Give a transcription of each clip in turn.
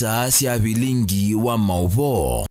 Nisa cia vilingi wa mauvo.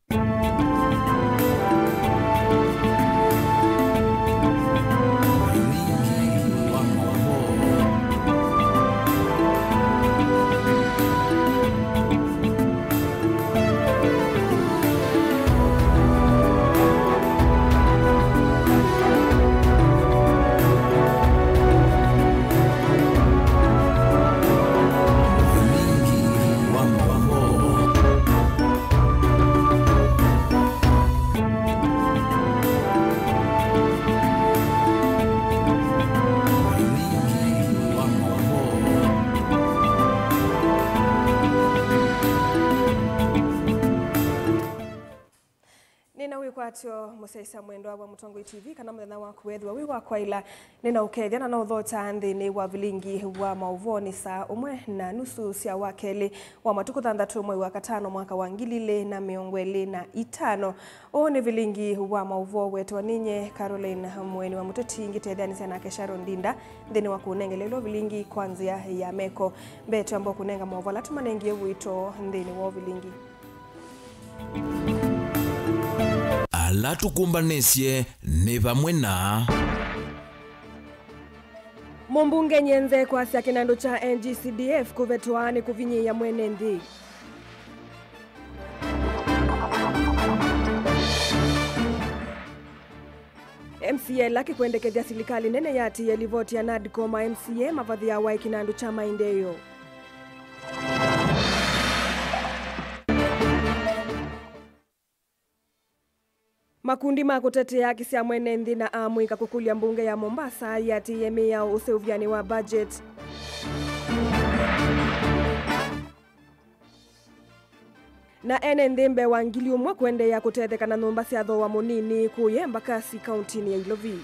Atio musaisa mwendo wa Mutongo TV kana muthenya wa kwethwa wi wa kwaila nina ukethana na uthota nthini wa vilingi wa mauvoni saa umwe na nusu cia wakeli wa matuku 6 mwezi wa gatano mwaka wa 2025 o ni vilingi wa mauvo wetwa ninye Caroline Mweni wa muteti ngitethani sana Kesharo Ndinda nthini wa kunengelelo vilingi kwanzia ya meko betu ambo kunenga mauvo latumanengie wito nthini wa vilingi ala tukumbanisye ni vamwe na Mumbunge Nyenze kwa cia kinando cha NGCDF kuvetwani kuvinyia mwene nthi. MCA laki kuendekethia serikali nene yati yalivoti ya NADCO ma MCA mavathi ya wa kinando cha maendeleo. Makundi ma kutetea haki cia mwene nthi na amwika kukulia mbunge ya Mombasa yati yemea useuviani wa budget. Na NND wa ngili umwe kuendea kutethekana nyumba cia thowa munini kuyemba kasi kauntini ya Ilovi.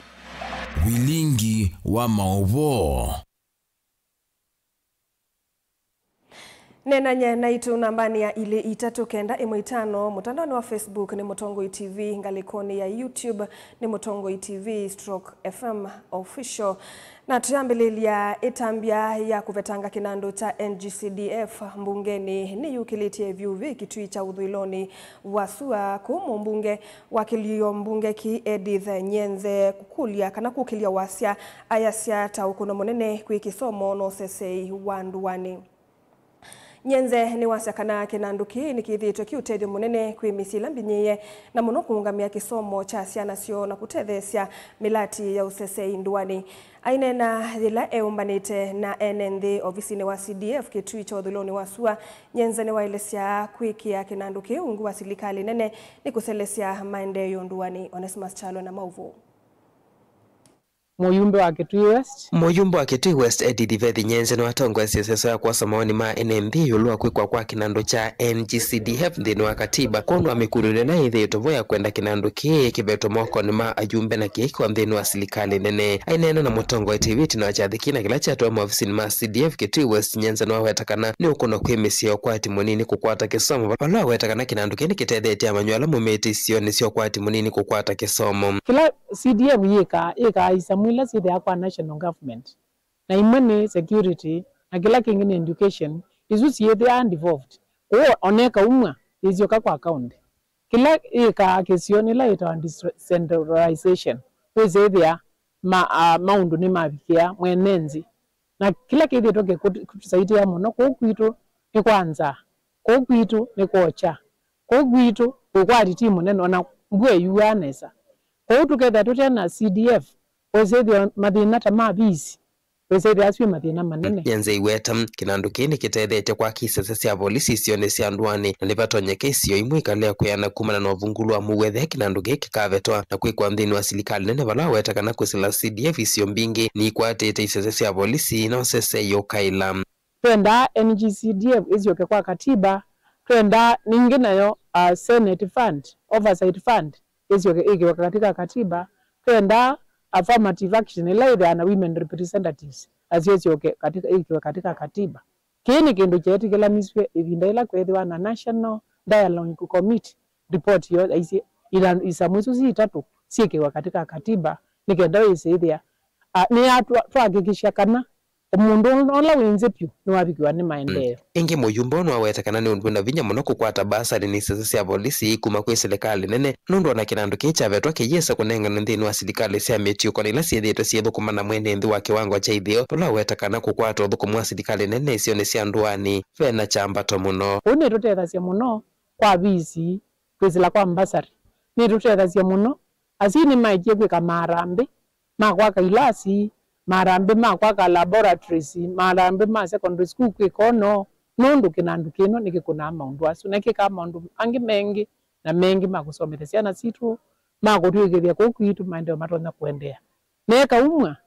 Vilingi wa mauvo. Nenanya na itu nambani ya ile 395 mutandao wa Facebook ni Mutongo TV, ngalikoni ya YouTube ni Mutongo TV/FM official. Na tuyambililia itambia ya kuvetanga kinando cha NGCDF mbungeni ni yukilitie vyuvi kitui cha udhuiloni wasua kumu mbunge wakilio mbunge ki Edith Nyenze kukulia kana kukilia wasia ayasia taukuno monene kuikisomo no sesei wanduwani. Nyenze ni wasakana kinanduki nikithitwe kiutedio munene kwimisila mbinyiye na muno kuungamia kisomo cha ciana cio na kutethesia milati ya usesei nduani. Ainena thila eumbanite na NND ofisini wa CDF kitui cha udhuloni wasua. Nyenze ni wailesia kwikia kinanduki ungu wa serikali nene ni kuselesia maendeleo nduani. Onesimus Chalo na mauvu. Muyumbe wa Kitui West Edith Nyenze no atongwa siasa ya kuasa maoni ma NND yulua kwa kinando cha NGCDF nthini wa katiba kono amikulule na ithe tovoya kwenda kinando ki kibeto moko ni ma ayumbe na kieki wa nthini wa serikali nene. Ainena na Mutongo wa TV tino achathikina kila chatu wa ofisini ma CDF Kitui West Nyenze no wetakana ni ukono kwimisia kwa timunini kukwata kisomo pala wetakana kinando ki nikitethete amanywala mumeti sio ni sio kwa timunini kukwata kisomo. Kila CDF yeka isa mwila si the national government na imani security na kila kingine education izusi yethe are involved oneka umwa izioka kwa account kila eka kesioni la ita decentralization weze thea maundu ni mabikia mwenenzi na kila kithi toke kutusaidia muno kokwitu ni kwanza kokwitu ni kocha kokwitu kwa timu neno na mbwe yuanesa kwa tuketha tutena CDF ozedio madina tamabisi ozedio aswi madina manene. Nyenze iweta kinandu kini kitethete kwa kisese cia polisi sione cia ndwani na nivatonyeke isio imwikalea kuyana kumana na uvungulu wa muwethe kinandu giki kavetwa na kwikwa nthini wa serikali nene vala wetakana kwisila CDF isio mbingi ni ikwatite isese cia polisi na osese yokaila. Twenda NGCDF izioke kwa katiba, twenda ningi nayo Senate Fund, Oversight Fund izioke ikiwa katika katiba, twenda affirmative action ila na women representatives azioke katika ikiwa katika katiba. Kini kindu chetu kila miswe ivinda ila kwethiwa na National Dialogue Committee report yo isa mwisu si 3 sikiwa katika katiba nikenda isithia ni atu twakikisha kana Omundu ola wenzepyu niwabikiwa ni maendeleo. Ingi muyumbo nwawetekana ni undu na vinya muno kukwata basari ni sisi cia polisi kuma kwi serikali nene nundu ona kinandu kichavetwa kiyesa kunengana nthini wa serikali cia mitiuko na ila ciithitwe ciithukuma na mwene nthi wa kiwango cha ithio tula wetekana kukwata uthukumu wa serikali nene icio ni cia nduani vena chambato muno. Une tutethacia muno kwa visi kwizila kwa mbasari ni tutethacia muno asini maikie kwika marambi makwaka ilasi marambi makwaka laboratories marambi ma secondary school kwikono nundu kinandu kino nikikuna maundu asu nekika maundu angi mengi na mengi makusomethia ciana citu makutwigithia kukwitu maendeleo matonya kuendea neka umwa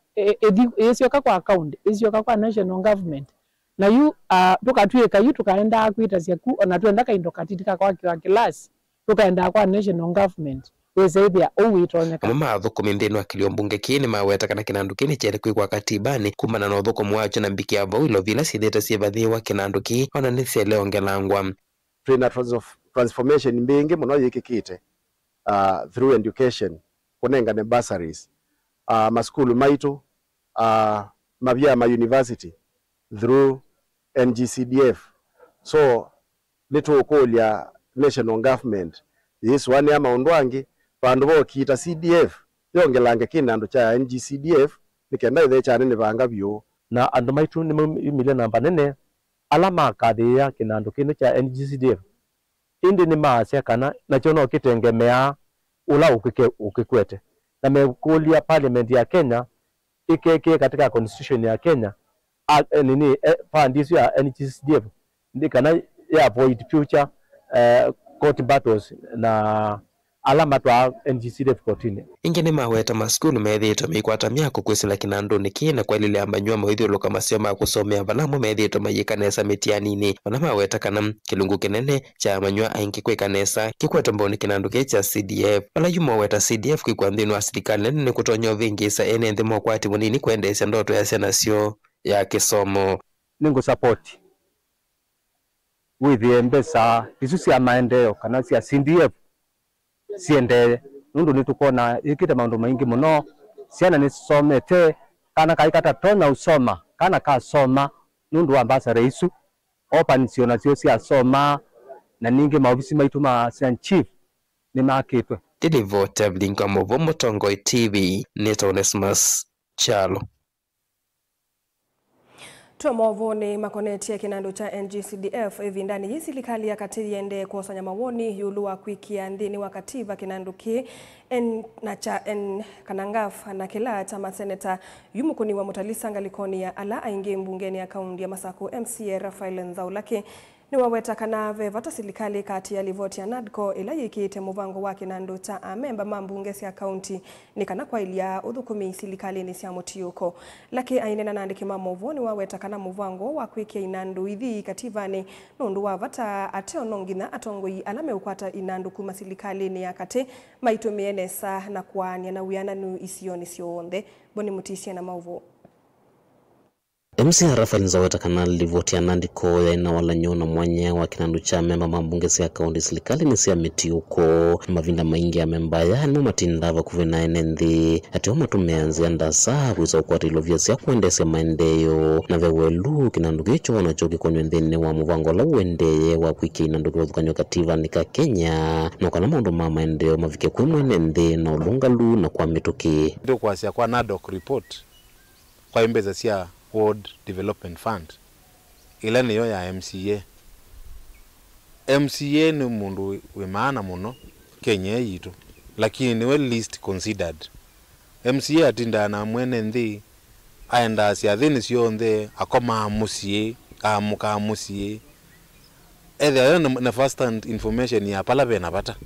isioka kwa account isioka kwa national government na yu tukatwika yu tukaenda kwita ciaku ona twenda kaindo katitika kwa kilasi tukaenda kwa national government wezethia uwitonyeka mama thukumi nthini wa kilio mbunge kini mawetekana kinandu kini chere kwikwa katibani kumana na uthukumu wacho na mbiki avo ilo vila cithite civathiwa kinandu ki ona ni cieleongelangwa transformation mbingi muno yikikite through education kunengane bursaries maskulu maitu mavya ma university through NGCDF so nitukulia national government yesu wani ama undwangi vandu vokita CDF yongelange kinandu cha NGCDF nikenda ithe cha nene vanga vyo na andu maitu ni mile namba nene alama kathia kinandu kinu cha NGCDF indi ni maasya kana na chono kitengemea ula ukikwete na mekulia parliament ya Kenya ikeke katika constitution ya Kenya fundis ya NGCDF ndikana ya avoid future court battles na alama twa NGCDF kotini. Ingi ni maweta maskulu methitwe mikwata myako kwisila kinandu nikina kwa lile ambanywa mawithiuluka masio ma kusomea valamu methitwe mayikanesa mitianini wana maweta kana kilungu kinene cha manywa aingi kwikanesa kikweta mboni kinandu kicha CDF wala yumo weta CDF kwikwa nthini wa serikali nene ni kutonyo vingisa ene nthi mokwati munini kuendesha ndoto ya ciana ya kisomo. Ningu support with mbesa isu cia maendeleo kana cia CDF siende nundu nitukona ikite maundu maingi muno ciana ni somete kana kaikata tona usoma kana ka soma nundu wa mbasa isu open siona cio cia soma na ningi maofisi maitu ma chief ni makitwe Dilivote Blinka Movo Mutongo TV Nito Onesmus Chalo. Tuamovo ni makoneti ya kinandu cha NGCDF evindani yi serikali ya kati yende kusanya mawoni yulu wa kwikia nthini wa katiba kinandu ki na cha kanangaf na kila chama seneta yumukuni wa Mutalisa ngalikoni ya ala aingi mbungeni ya kaundi ya Masaku MCA Rafael Nzaulaki ni waweta kana vevata serikali kati ya livoti ya NADCO ila yikite muvango wa kinandu cha amemba mambunge cia kaunti ni kana kwa ilia uthukumi serikali ni cia mutiuko laki ainena nandiki mamovo ni waweta kana muvango wa kwikia inandu ithi kativani nundu wa vata ateo nongina atongoi alame ukwata inandu kuma serikali ni ya kati maitumie nesa na kuania na wiananu isioni sionthe boni mutisia na mauvo. MCA Rafael Nzaweta kana livoti ya NADCO ya ina wala nyona mwanya wa kinandu cha memba mambunge cia kaundi serikali ni cia mitiuko mavinda maingi ya memba ya no matindava kuvena enenthi ati matumeanzia ndasa kuisa ukwatilo vya cia kuendesha maendeleo na vewelu kinandu gicho na choki konyo nthini wa muvango la uendeye wa kwikia inandu kuthukanyo kativa nika Kenya na kana maundu ma maendeleo mavike kwi mwene nthi na ulungalu na kwa mituki ndio kwasia kwa NADCO report kwa imbeza cia World Development Fund ila niyo ya MCA. MCA ni mundu we maana muno Kenya yitu lakini ni well least considered. MCA atinda na mwene nthi aenda cia thini cionthe akoma musie amuka musie either na first hand information ya palave na bata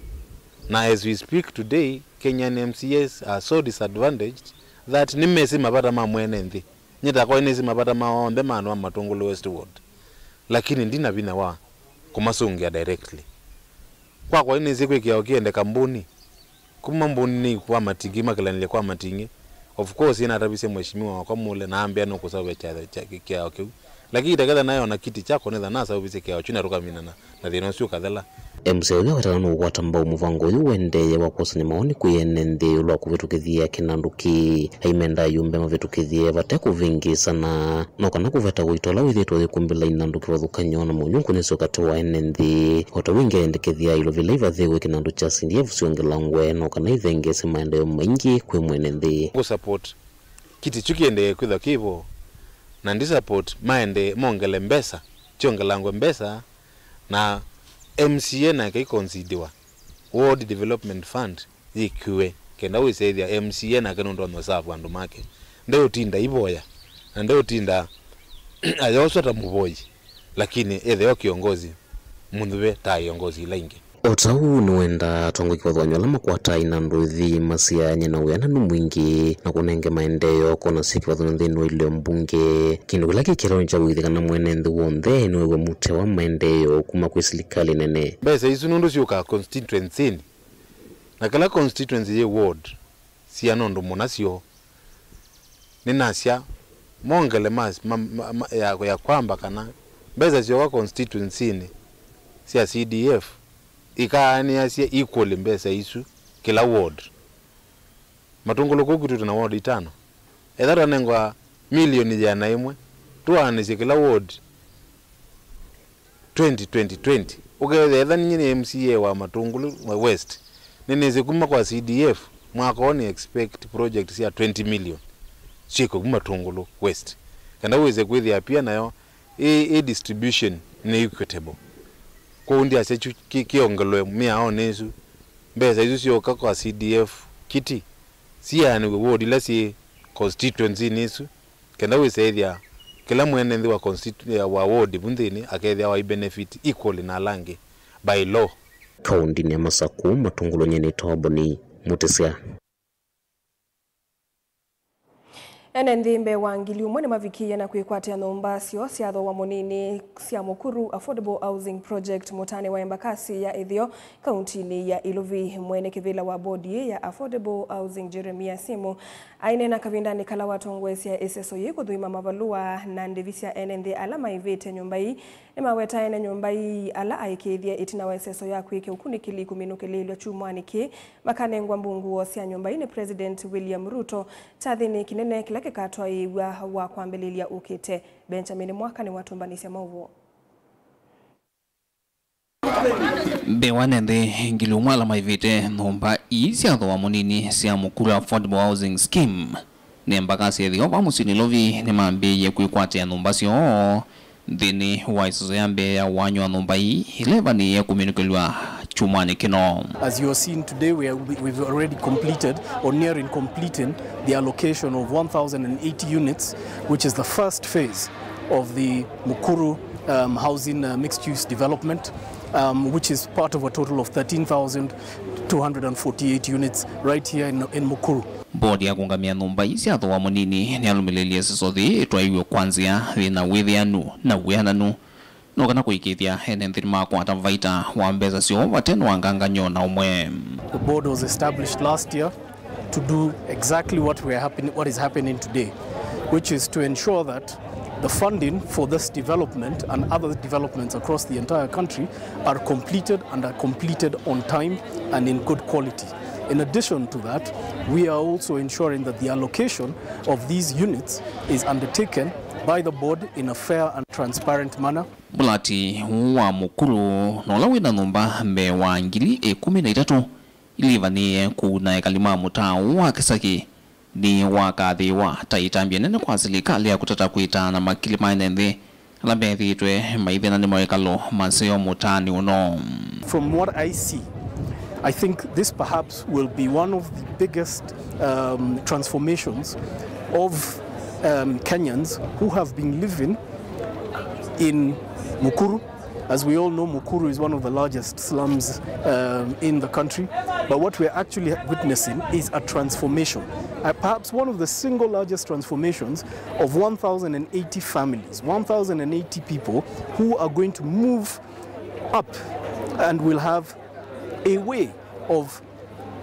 na as we speak today Kenyan MCAs are so disadvantaged that nimesi mabata ma mwene nthi nyeta kwa inezi mabata maombe manu wa Matungulu Westward lakini ndina vina wa kumasungia directly kwa inezi kwekia ukiende kambuni kuma mbuni kwa matingi makilanile kwa matingi of course ina tabise mheshimiwa kwa mule na ambia no kusawe cha kia okay lakini itakatha nayo na kiti chako netha nasa ubise kia chuna ruka minana na thino sio kathela MCA uria wetano gwatamba muvango uyu wendeye wa kusanya maoni kuyenende ulwa kuvitukithia kinanduki aimenda yumbe mavitukithie vate kuvingi sana no kana kuveta guitola withitwo thikumbila inanduki wathukanyo na munyungu nisio kati wa enendi oto wingi endekithia ilo vile ivathigwe kinandu cha CDF siongelangwe no kana ithengese maendeleo maingi kwi mwenendi ku support kiti chukiende kwitha kivo na ndi support maende mongele mbesa chiongelangwe mbesa na MCA na kai considerwa World Development Fund ikiwe kenda wisethia MCA na kanondo no safu andu make ndio tinda iboya na ndio tinda ayosota muboyi lakini etheo kiongozi munduwe ta kiongozi laingi Otau nuenda tongo ikiwathwanyo alama kwata inanduthi masia nyena uyananu mwingi na kunenge maendeyo kona sikiwathwanyo thinu ilio mbunge kindu kila kikironi cha withikana mwenenthi wonthe inuwe mute wa maendeyo kuma kwi silikali nene mbesa isu nundu siuka constituency na kala constituency ye ward sia nundu munasio ninasya mongele ya kwamba kana mbesa sio wa constituency ni sia CDF ikaani asia equal mbesa isu kila ward matungulu kukitu tuna ward 5 ethara nengwa milioni ya naimwe tuanise kila ward 20 uketha nyine MCA wa matungulu wa west nineze kuma kwa CDF mwaka oni expect project sia 20 million chiko kuma matungulu west kana weze kwithia pia nayo distribution ni equitable kundi ase kiongelwe miao nesu mbesa isu sio kwa CDF kiti siani ward la si constituency nesu kenda wisethia kila mwenethi wa constituency wa ward bunthini akethia wa benefit equal na langi by law kaundi ni Masaku matungulo nyene toboni mutesia Enendhimbe wangili umwene mavikia na kuikwatia nomba sio siatho wa monini sia Mukuru Affordable Housing Project mutane wa Embakasi ya Ithio kauntini ya Iluvi mwene kivila wa bodi ya Affordable Housing Jeremia Simu aine na kavindani kala watongwesi ya SSOE kuthuima mavalua na ndivisia enendhi alama ivite nyumbai nimaweta ene nyumbai ala aikithia itina wa SSO ya kuike ukunikili kuminukili ilio chumwaniki makanengwa mbungu sia nyumbai ni President William Ruto tathini kinene kila kikatwa iwa wa kwambelilia ukite Benjamin Mwaka ni watumbanisia mauvo Bewanende ngilumwa la maivite nomba isiatho wa monini sia Mukuru Affordable Housing Scheme ni Embakasi Ithio wa musini lovi ni maambi ye kuikwatia nomba sio dhini wa isozo yambe ya wanyo wa nomba hii ileva ni ye kuminukelwa chumani kino. As you are seeing today, we've already completed or nearing completing the allocation of 1,080 units, which is the first phase of the Mukuru housing mixed-use development, which is part of a total of 13,248 units right here in Mukuru. Bodi ya kungamia nomba isi atho wa monini ni alumililia sisothi tuaiwe kwanzia na withianu na wiananu no kana kuikithia enenthiri makwata vaita wa mbesa sio wateno wanganganyo na umwe. The board was established last year to do exactly what is happening today, which is to ensure that the funding for this development and other developments across the entire country are completed and are completed on time and in good quality. In addition to that, we are also ensuring that the allocation of these units is undertaken by the board in a fair and transparent manner. Bulati wa Mukuru nola wina nomba mbe wa ngili 13 ilivani kuna kalima muta wa kisaki ni wakathi wa taitambia nene kwa serikali ya kutata kuita na makilima nende lambe itwe maithina ni mwekalo maseo mutani uno. From what I see, I think this perhaps will be one of the biggest transformations of Kenyans who have been living in Mukuru. As we all know, Mukuru is one of the largest slums in the country. But what we're actually witnessing is a transformation. Perhaps one of the single largest transformations of 1,080 families, 1,080 people who are going to move up and will have a way of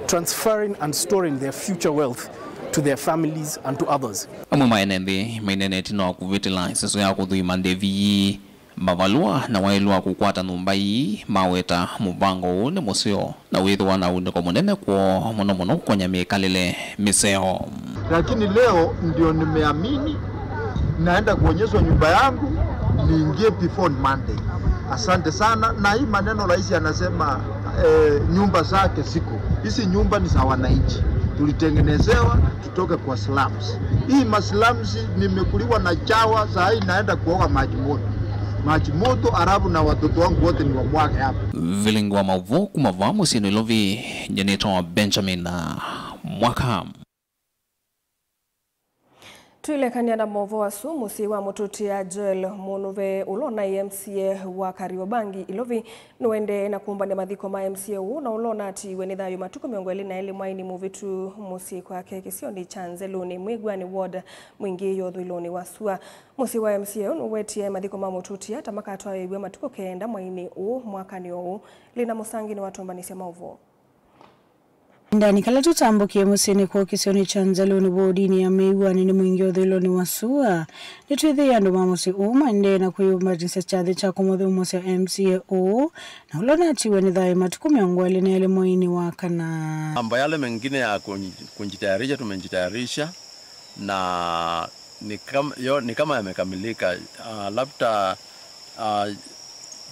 transferring and storing their future wealth to to their families and to others. Amwe maenende maineneti no kuvitila seso ya kuthuima ndevi mavalua na wailua kukwata numba hii maweta mubango une museo na withwa na une kwa munene kwa muno kwenye mikalile miseo. Lakini leo ndio nimeamini naenda kuonyeshwa nyumba yangu niingie before Monday. Asante sana. Na hii maneno rais anasema nyumba zake siko. Hizi nyumba ni za wananchi. Tulitengenezewa tutoke kwa slums. Hii maslums nimekuliwa na chawa, saa hii naenda kuoga maji moto arabu na watoto wangu wote ni wamwage hapa. Vilingwa mavo kumavamu sinilovi Janito Benjamin na mwaka. Tuilekania na movo wa musi wa mututi ya Joel Munuve ulona MCA wa Kariobangi ilovi nuende na kumbane madhiko ma MCA na ulona ati wenidhayo matuko miongweli na eli mwaini muvitu musi kwa keki sioni chanzeluni mwigwani ward mwingi yodhu iloni wasua musi wa MCA unuwetie madhiko ma mututi hata makatoa iwe matuko keenda mwaini mwakani lina musangi ni watombanisi mauvo. Ndani kala tutambukie musini kwa kisioni chanzaluni bodini ya meiwani ni mwingi odhilo ni wasua. Nituithi ya ndo mamusi mande na kuyumba jinsi chadhi cha kumudhi umusi ya MCAO na ulona atiwe ni dhai matukumi ongweli na yale moini wakana. Mambo yale mengine ya kunjitayarisha tumejitayarisha na ni kama yamekamilika. Labda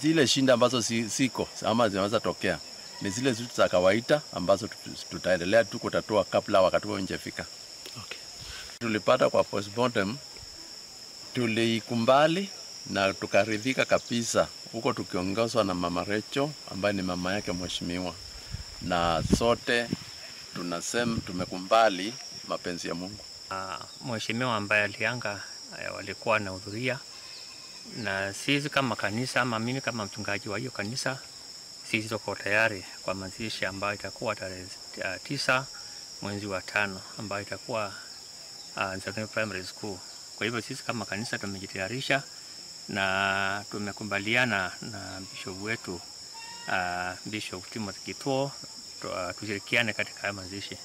zile shinda ambazo siko ama zinaweza tokea ni zile vitu za kawaida ambazo tutaendelea tu kutatua kabla wakati wao njefika. Okay. Tulipata kwa postmortem, tulikumbali na tukaridhika kabisa huko tukiongozwa na Mama Recho ambaye ni mama yake mheshimiwa, na sote tunasema tumekumbali mapenzi ya Mungu. Mheshimiwa ambaye alianga walikuwa na hudhuria, na sisi kama kanisa ama mimi kama mchungaji wa hiyo kanisa sisi tuko tayari kwa mazishi ambayo itakuwa tarehe 9 mwezi wa 5 ambayo itakuwa Nzakini Primary School. Kwa hivyo sisi kama kanisa tumejitayarisha na tumekubaliana na bishop wetu Bishop Timothy Kituo tushirikiane katika mazishi.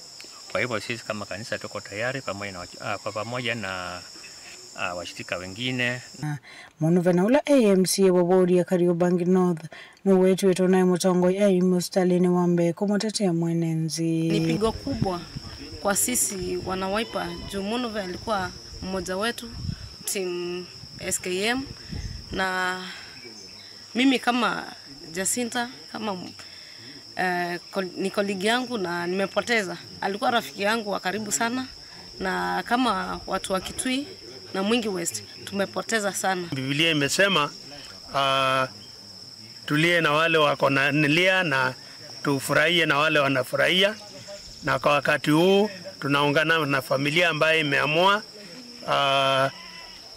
Kwa hivyo sisi kama kanisa tuko tayari pamoja na washirika wengine. Munuve na ula AMC wa wodi ya Kariobangi North no wetu wetu na mutongo ya Mustalini Wambe kumotetea mwenenzi. Ni pigo kubwa kwa sisi wana Wiper juu Munuve alikuwa mmoja wetu team SKM, na mimi kama Jacinta kama ni colleague yangu na nimepoteza. Alikuwa rafiki yangu wa karibu sana, na kama watu wa Kitui na Mwingi West tumepoteza sana. Biblia imesema tulie na wale wako na nilia na tufurahie na wale wanafurahia, na kwa wakati huu tunaungana na familia ambayo imeamua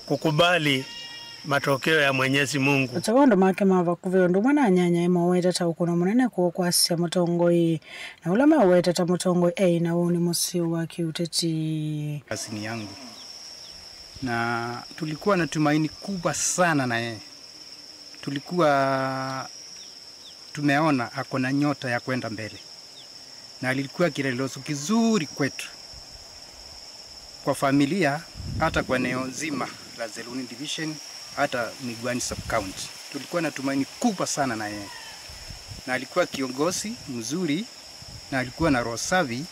kukubali matokeo ya Mwenyezi Mungu. Utakondo make mava kuvyondo mwana nyanya ema weta ta ukuna munene kwa asya mutongoi na ulama weta ta mutongoi na uni musi wa kiuteti. Kasini yangu na tulikuwa na tumaini kubwa sana na yeye. Tulikuwa tumeona ako na nyota ya kwenda mbele, na alikuwa kielelezo kizuri kwetu, kwa familia, hata kwa eneo zima la Zeluni Division, hata Migwani Sub County. Tulikuwa na tumaini kubwa sana na yeye, na alikuwa kiongozi mzuri, na alikuwa na roho safi,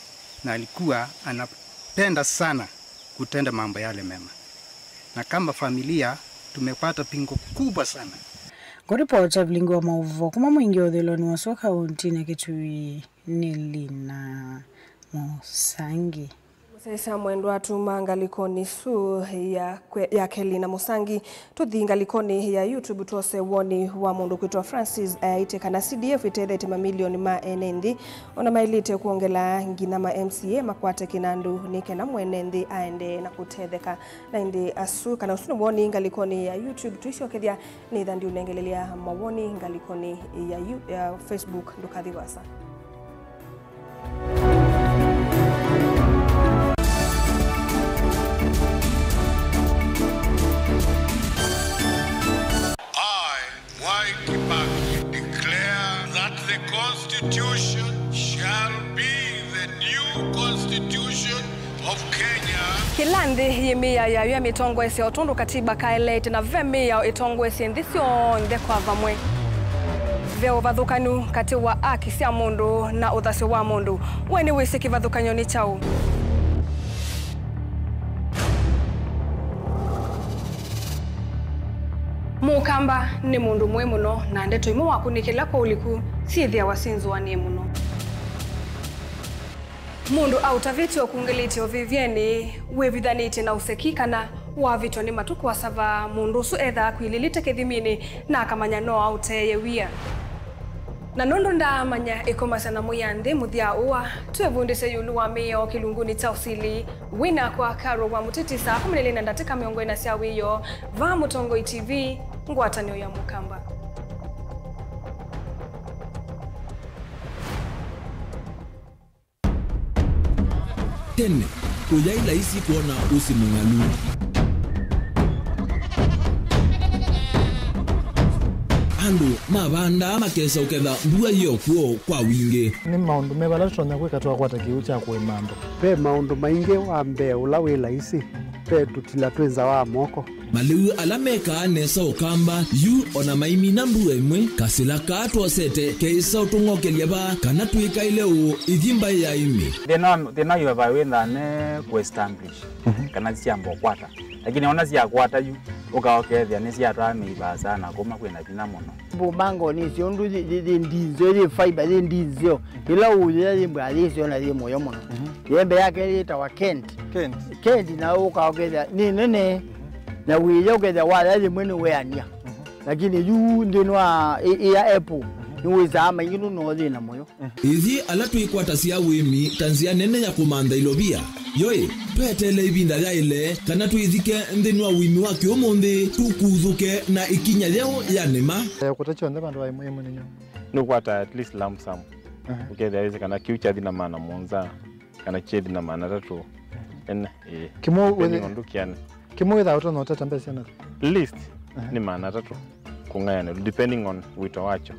na alikuwa anapenda sana kutenda mambo yale mema. Na kama familia tumepata pingo kubwa sana. Kuripota vilingo wa mauvo kuma mwingi odhilo ni waswa kaunti na Kitui Nilina Musangi. Sasa mwendo atuma ngalikoni su ya Kelina Musangi tuthi ngalikoni ya YouTube tuose woni wa mundu kwitwa Francis iteka na CDF itethete mamilioni ma enendi ona mailite kuongela ngina ma MCA makwate kinandu nike na mwenendi aende na kutetheka na indi asu kana usunu woni ngalikoni ya YouTube tuishokethia ni thandi unengelelia mawoni ngalikoni ya Facebook ndukathiwasa. Constitution shall be the new constitution of Kenya. Kilandi yemia ya mitongo ese otundu katiba kaelete na vemia itongo ese ndisio ndekwa vamwe. Veo vathukanu kati wa aki cia mundu na uthasyo wa mundu. Weni wisi kivathukanyo ni chau. Mukamba ni mundu mwe muno na ndeto imo wakunikila kwa uliku sithia wasinzwa ni muno. Mundu autaviti okungiliti ovivyeni wevithaniti na usekikana wavitwa ni matuku wa sava mundu su etha kwililite kithimini na akamanya no auteye wia. Na nondo ndamanya ikomasana muyanthi muthia uwa twevundise yulu wa mio kilunguni cha usili wina kwa karo wa mutiti saa 12:40 cia wiyo va Mutongo TV ngwatanio ya Mukamba. Tene, uyaila isi kuona usimungalu. Andu, mabanda makesa uketha mbua hiyo kuo kwa wingi. Ni maundu mebala tutonya kwika twakwata kiucha kwe mambo. Pe maundu maingi wambe ula wila isi. Pe tutila twenza wa moko. Maliu alameka nesa ukamba yu ona maimi na mbua imwe kasila kato sete keisa utungoke liaba kana tuika ileo idhimba ya imi. Thina yu wawenda ne kuestablish kana siambo kwata. Lakini ona siya kwata yu ukaokethia ni siya tamiba sana kuma kwena thina muno. Bumango ni siondu ndizo ni fiber ndizo ila uye ni mbali na ni moyo muno. Yembe yake ita wa Kent na ukaokethia ni nene na wiye ukethia wala ni mwene weania. Lakini yu ndinwa ya Apple niweza ama yinu no thina moyo. Ithi alatu ikwata sia wimi tanzia nene ya kumanda ilobia. Yoe, twetele ibinda ya ile kana tuithike ndinwa wimi wake omonde tukuthuke na ikinya leo ya nema. Kutacho ndeba ndo aimwe ninyo. Nukwata at least lump sum. Ukethia weze kana kiucha thina maana monza kana chedi na maana tatu. Kimo wethe kimo witha uto no tata mbese na list ni maana tatu kungayana depending on wito wacho.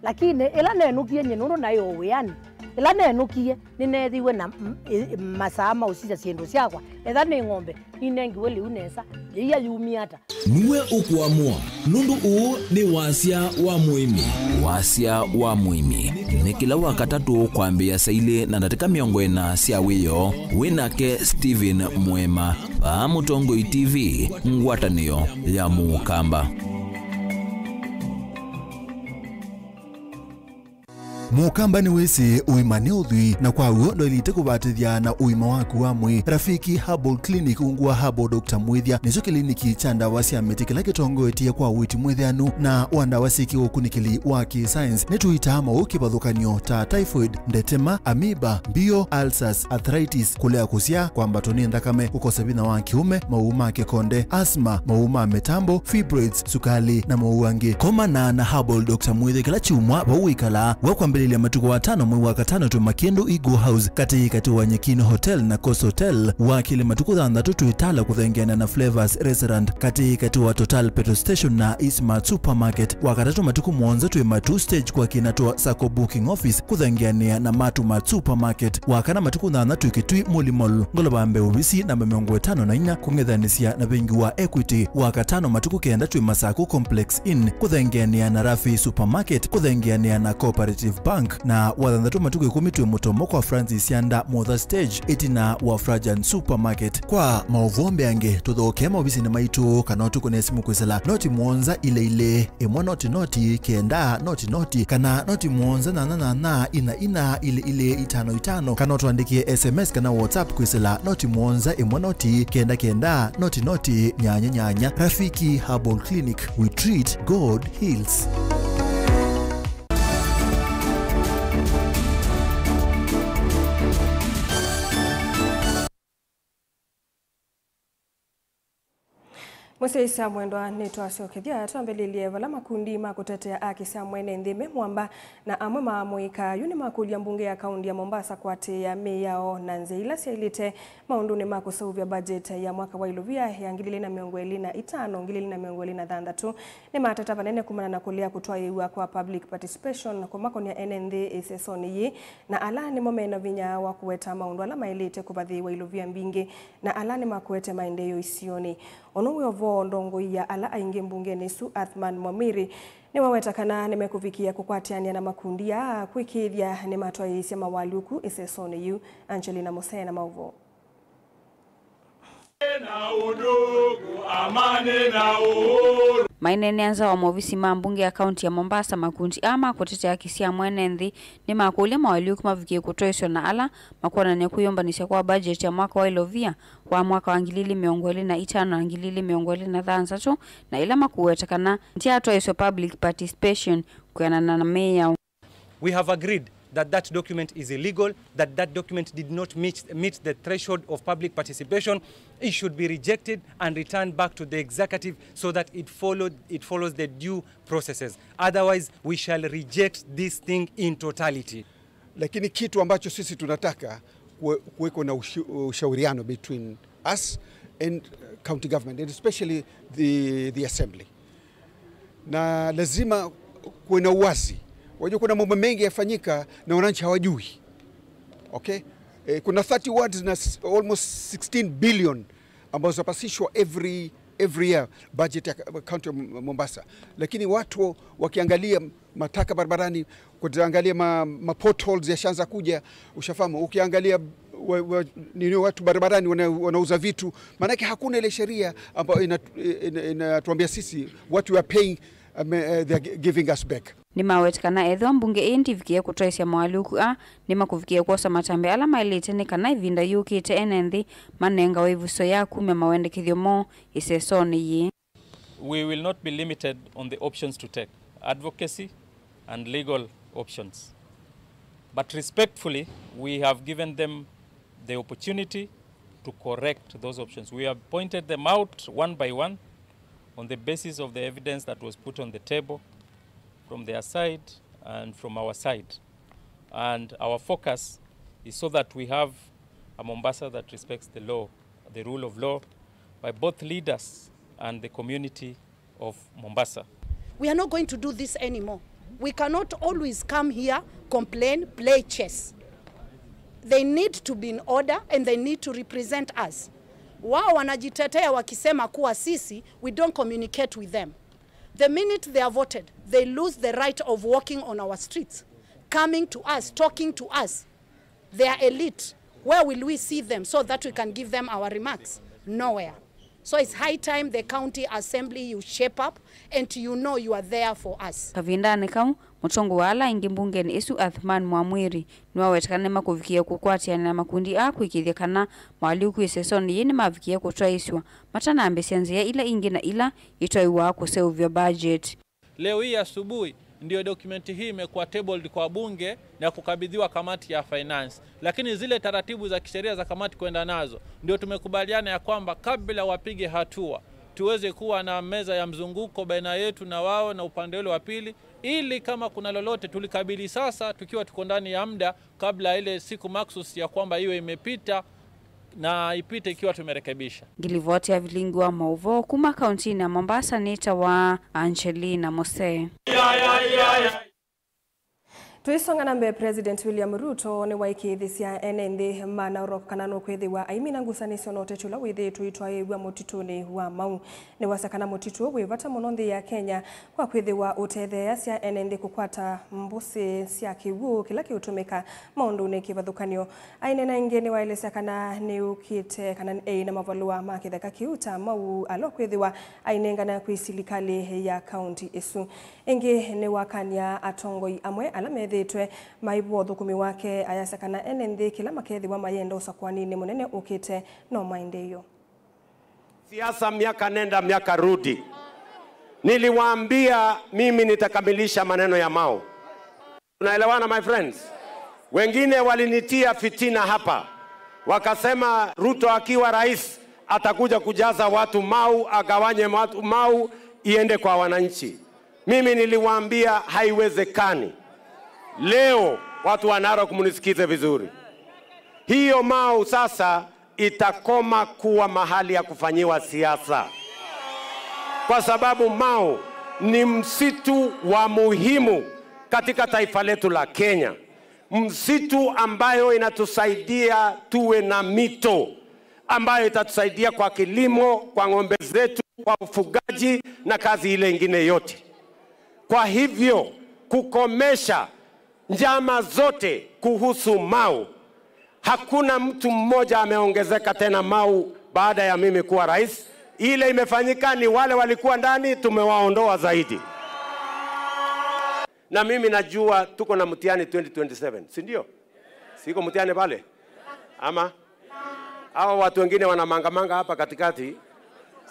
Lakini ila nenukie nyenuru nayo wiani ila nenukie ninethiwe na masama usija siendo siakwa etha ni ng'ombe inengi weli unesa iya yumiata niwe ukuamua nundu uu ni wasia wa muimi. Wasia wa muimi ni kila wakatatu kwambia saile na ndatika miongo ena sia wiyo winake Steven Mwema va Mutongo TV ngwatanio ya Mukamba. Mukamba ni wese uimane uthui na kwa uo ndo ilite kubatithia na uima waku wa mwi. Rafiki Herbal Clinic ungua Herbal Dr. Mwithia nicho kliniki cha ndawa cia miti kila kitongoetie kwa witi mwithianu na wandawa siki ukunikili wa ki-science nituitama ukipathukanio ta typhoid, ndetema, amoeba, bio, ulcers, arthritis, kulea kusia, kwambatoni ndakame, ukosa bina wa kiume, mauma kekonde, asthma, mauma metambo, fibroids, sukali na mauangi. Koma na Herbal Dr. Mwithia kila chiumwa bauikala wakwambelelia matuko watano mwe wa katano tu Makiendo Eagle House kati wa Nyekino Hotel na Coast Hotel wakile matuko dhandatu tuitala kuthengeana na Flavors Restaurant kati wa Total Petrol Station na Eastmart Supermarket wakatatu matuko mwonza tuwe matu stage kwa kinatua Sako Booking Office kuthengeania na Mart Supermarket wakana matuko dhandatu ikitui Mulimol ngolobambe ubisi na miongo 5 kungethanisia na bengi wa Equity wakatano matuko kenda tuwe Masako Complex Inn kuthengeania na Rafi Supermarket kuthengeania na Cooperative Bank na wathandatu matuko 10 tuwe Mutomo kwa Francis Yanda Mother Stage itina wa Frajan Supermarket. Kwa mauvombe ange tuthokema obisi ni maitu kanotu kune simu kwesela noti mwonza ile emwa noti kenda noti kana noti mwonza na ina ile 55 kanotu andikie SMS kana WhatsApp kwesela noti mwonza emwa noti kenda noti nyanya. Rafiki Herbal Clinic, we treat, God heals. Museisa mwendwa nitwacokethia twambelilie vala makundi ma kutetea haki cia mwene nthime mwamba na amwe maamwika yuni makulia mbunge ya kaunti ya Mombasa kwati ya mei yao na nzeila ciailite maunduni ma kusauvya budget ya mwaka wa iluvia ya 2025-2026 ni matata vanene kumana na kulia kutwa iwa kwa public participation kwa makoni ya NND isesoni yi na ala ni momena vinya wa kuweta maundu ala mailite kubathi wa iluvia mbingi na ala ni makuete maendeyo isioni onuwe ovo ndongo ya ala aingi mbungeni Su Athman Mwamiri ni wawetakana nimekuvikia kukwatiania na makundi ya kwikithia ni matwaisya mawaluku isesoni yu Angelina Musena mauvo na udugu amani na uhuru. Mainene anza wa movisi mbunge ya kaunti ya Mombasa makundi ama kutetea haki cia mwene nthi ni makulia mawaluku mavikie kutoiswa na ala makona ni kuyombanisha kwa budget ya mwaka wa ilovia wa mwaka wa 2025 na 2026 na ila makuwetakana ntia toiswa public participation kuyanana na meya. We have agreed that document is illegal, that document did not meet the threshold of public participation. It should be rejected and returned back to the executive so that it follows the due processes. Otherwise, we shall reject this thing in totality. Lakini kitu ambacho sisi tunataka kuweko na ushauriano between us and county government, and especially the assembly. Na lazima kuwe na uwazi. Wajua kuna mambo mengi yafanyika na wananchi hawajui. Okay? Kuna 30 wards na almost 16 billion ambazo zapasishwa every year budget ya county Mombasa. Lakini watu wakiangalia mataka barabarani, kuangalia ma potholes yashaanza kuja, ushafahamu. Ukiangalia watu barabarani wanauza vitu, maana yake hakuna ile sheria ambayo inatuambia sisi what we are paying they are giving us back. Ni mawetakana edho mbunge indivikie kutoisya mawaluku ni makuvikia kuosa matambe ala mailite ni kana ivinda yukite NND manenga wevuso ya kume mawende kithiomo isesoni yi. We will not be limited on the options to take, advocacy and legal options. But respectfully, we have given them the opportunity to correct those options. We have pointed them out one by one on the basis of the evidence that was put on the table from their side and from our side. And our focus is so that we have a Mombasa that respects the law, the rule of law, by both leaders and the community of Mombasa. We are not going to do this anymore. We cannot always come here, complain, play chess. They need to be in order and they need to represent us. Wao wanajitetea wakisema kuwa sisi, we don't communicate with them. The minute they are voted, they lose the right of walking on our streets, coming to us, talking to us. They are elite. Where will we see them so that we can give them our remarks? Nowhere. So it's high time the county assembly you shape up and you know you are there for us. Kavindane kau mutongo wala ingi mbungeni Isu Athman Mwamwiri niwawetakane makuvikia kukwatia na makundi kwikithia kana mawaluku isesoni yini mavikia kutwaiswa matana ambesianzia ila ingi na ila itwaiwa kuseuvya budget. Leo hii asubuhi ndio dokumenti hii imekuwa tabled kwa bunge na kukabidhiwa kamati ya finance. Lakini zile taratibu za kisheria za kamati kwenda nazo ndio tumekubaliana ya kwamba kabla wapige hatua tuweze kuwa na meza ya mzunguko baina yetu na wao na upande ule wa pili, ili kama kuna lolote tulikabili sasa tukiwa tuko ndani ya muda kabla ile siku maksus ya kwamba hiyo imepita na ipite ikiwa tumerekebisha. Gilivoti ya vilingi wa Mauvo kuma kaunti na Mombasa nita wa Angelina Musena. Tuisonga nambe President William Ruto ni waikithisia NND mana urokana no kwithiwa aimina ngusanisyo no techula withi tuitwa igwa mutituni wa mau ni wasakana mutitu wivata muno nthi ya Kenya kwa kwithiwa utethea cia NND kukwata mbusi cia kiwu kila kiutumika maundu ni kivathukanio aine na ingi ni wailesya kana ni ukite kana na mavalua makitheka kiuta mau alo kwithiwa ainengana kwi silikali ya county isu ingi ni wakania atongoi amwe alame thitwe maibu thukumi wake ayasakana NND kila makethi wa mayenda usakwani ni munene ukite no maendeyo. Siasa miaka nenda miaka rudi. Niliwaambia mimi nitakamilisha maneno ya Mau. Tunaelewana my friends? Wengine walinitia fitina hapa. Wakasema Ruto akiwa rais atakuja kujaza watu Mau, agawanye watu Mau iende kwa wananchi. Mimi niliwaambia haiwezekani. Leo watu wa Narok mnisikize vizuri. Hiyo Mau sasa itakoma kuwa mahali ya kufanyiwa siasa. Kwa sababu Mau ni msitu wa muhimu katika taifa letu la Kenya. Msitu ambayo inatusaidia tuwe na mito, ambayo itatusaidia kwa kilimo, kwa ng'ombe zetu, kwa ufugaji na kazi ile ingine yote. Kwa hivyo kukomesha njama zote kuhusu Mau, hakuna mtu mmoja ameongezeka tena Mau baada ya mimi kuwa rais. Ile imefanyika ni wale walikuwa ndani tumewaondoa zaidi. Na mimi najua tuko na mtihani 2027, si ndio? Siko mtihani pale? Ama hao watu wengine wana manga hapa katikati,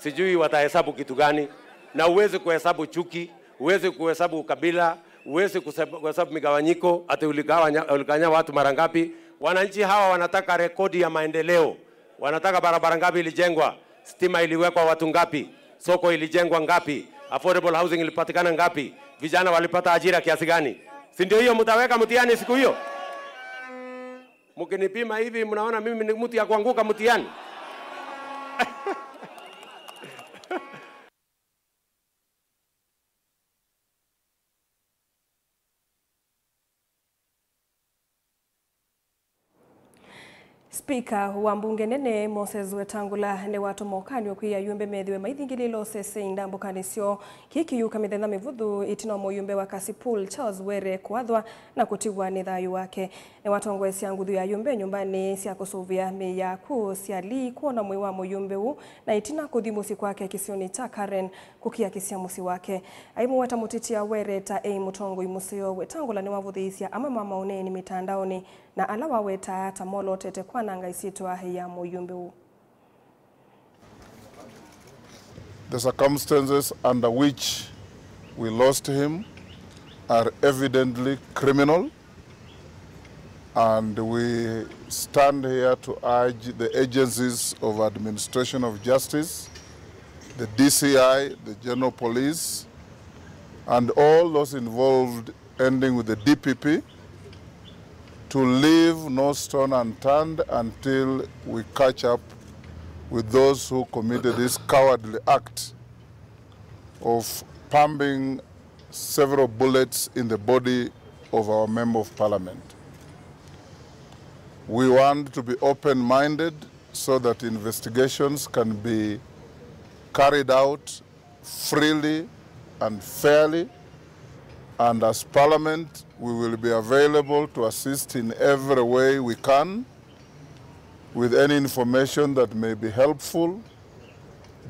sijui watahesabu kitu gani. Na uweze kuhesabu chuki, uweze kuhesabu ukabila, uweze kuhesabu migawanyiko, ati uligawanya watu mara ngapi. Wananchi hawa wanataka rekodi ya maendeleo. Wanataka barabara ngapi ilijengwa, stima iliwekwa watu ngapi, soko ilijengwa ngapi, affordable housing ilipatikana ngapi, vijana walipata ajira kiasi gani. Si ndio hiyo mtaweka mtihani siku hiyo? Mkinipima hivi mnaona mimi ni mtu ya kuanguka mtihani? Speaker wa mbunge nene Moses Wetangula ne watu mokani okwiya yumbe methiwe maithingililo sese ndambo kanisio kikiyuka mithenya mivuthu itino moyumbe wa Kasipul Charles Were kwathwa na kutigwa ni thayu wake. Ne watongwe cia nguthu ya yumbe nyumbani cia kusuvia miyaku ciali kuona mwi wa moyumbe u na itina kuthi musi kwake kisioni cha Karen kukia kisia musi wake. Aimu wata mutitia Were ta mutongo imusio Wetangula ni wavuthisia ama mama oneni mitandaoni na ala waweta ata molo tete kwananga isitwa ya moyumbe u. The circumstances under which we lost him are evidently criminal, and we stand here to urge the agencies of administration of justice, the DCI, the General Police, and all those involved ending with the DPP, to leave no stone unturned until we catch up with those who committed this cowardly act of pumping several bullets in the body of our Member of Parliament. We want to be open-minded so that investigations can be carried out freely and fairly, and as Parliament, we will be available to assist in every way we can with any information that may be helpful,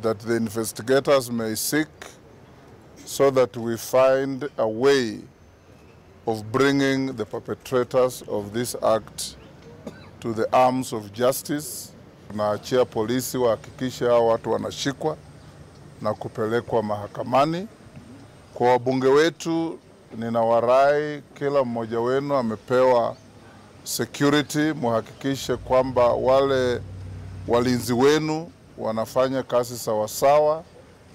that the investigators may seek, so that we find a way of bringing the perpetrators of this act to the arms of justice. Tunaachia polisi wahakikishe hao watu wanashikwa na kupelekwa mahakamani. Kwa wabunge wetu, ninawarai kila mmoja wenu amepewa security, muhakikishe kwamba wale walinzi wenu wanafanya kazi sawasawa.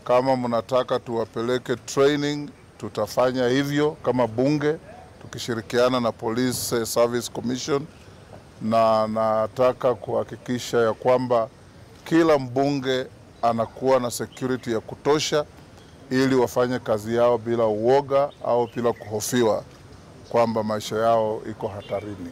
Kama mnataka tuwapeleke training, tutafanya hivyo kama bunge tukishirikiana na Police Service Commission, na nataka kuhakikisha ya kwamba kila mbunge anakuwa na security ya kutosha ili wafanye kazi yao bila uoga au bila kuhofiwa kwamba maisha yao iko hatarini.